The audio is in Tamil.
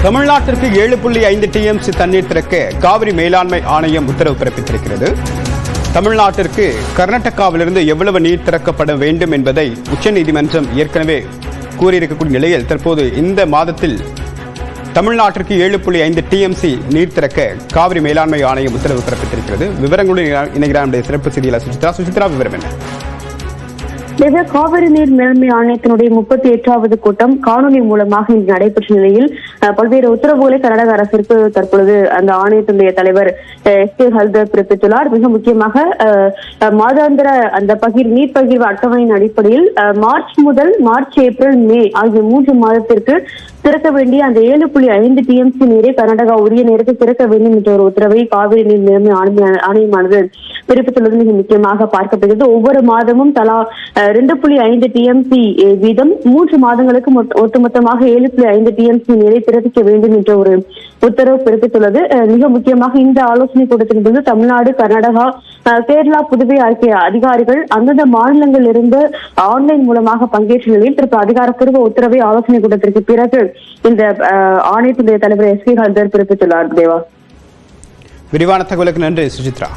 தமிழ்நாட்டிற்கு 7.5 TMC தண்ணீர் திறக்க காவிரி மேலாண்மை ஆணையம் உத்தரவு பிறப்பித்திருக்கிறது. தமிழ்நாட்டிற்கு கர்நாடகாவிலிருந்து எவ்வளவு நீர் திறக்கப்பட வேண்டும் என்பதை உச்சநீதிமன்றம் ஏற்கனவே கூறியிருக்கக்கூடிய நிலையில் தற்போது இந்த மாதத்தில் தமிழ்நாட்டிற்கு 7.5 TMC நீர் திறக்க காவிரி மேலாண்மை ஆணையம் உத்தரவு பிறப்பித்திருக்கிறது. விவரங்களுடன் இணைகிறார் சிறப்பு செய்தியாளர் சுசித்ரா. விவரம் என்ன? காவிரி நீர் மேலாண்மை ஆணையத்தினுடைய 38வது கூட்டம் காணொலி மூலமாக இன்று நடைபெற்ற நிலையில் பல்வேறு உத்தரவுகளை கர்நாடக அரசிற்கு தற்பொழுது அந்த ஆணையத்தினுடைய தலைவர் SK ஹல்தர் பிறப்பித்துள்ளார். மிக முக்கியமாக மாதாந்திர அந்த நீர் பகிர்வு அட்டவணையின் அடிப்படையில் மார்ச் முதல் மார்ச், ஏப்ரல், மே ஆகிய 3 மாதத்திற்கு திறக்க வேண்டிய அந்த 7.5 TMC நீரை கர்நாடகா உரிய நேரத்தில் திறக்க வேண்டும் என்ற ஒரு உத்தரவை காவிரி நீர் மேலாண்மை ஆணையமானது பிறப்பித்துள்ளது மிக முக்கியமாக பார்க்கப்படுகிறது. ஒவ்வொரு மாதமும் தலா 2.5 TMC வீதம் 3 மாதங்களுக்கு ஒட்டுமொத்தமாக 7.5 TMC நீரை பிறப்பிக்க வேண்டும் என்ற ஒரு உத்தரவு பிறப்பித்துள்ளது. மிக முக்கியமாக இந்த ஆலோசனை கூட்டத்தின் போது தமிழ்நாடு, கர்நாடகா, கேரளா, புதுவை ஆகிய அதிகாரிகள் அந்தந்த மாநிலங்களில் இருந்து ஆன்லைன் மூலமாக பங்கேற்ற நிலையில் தற்போது அதிகாரப்பூர்வ உத்தரவை ஆலோசனை கூட்டத்திற்கு பிறகு இந்த ஆணையத்தினுடைய தலைவர் SK ஹல்தர் பிறப்பித்துள்ளார். தேவா, விரிவான தகவலுக்கு நன்றி சுசித்ரா.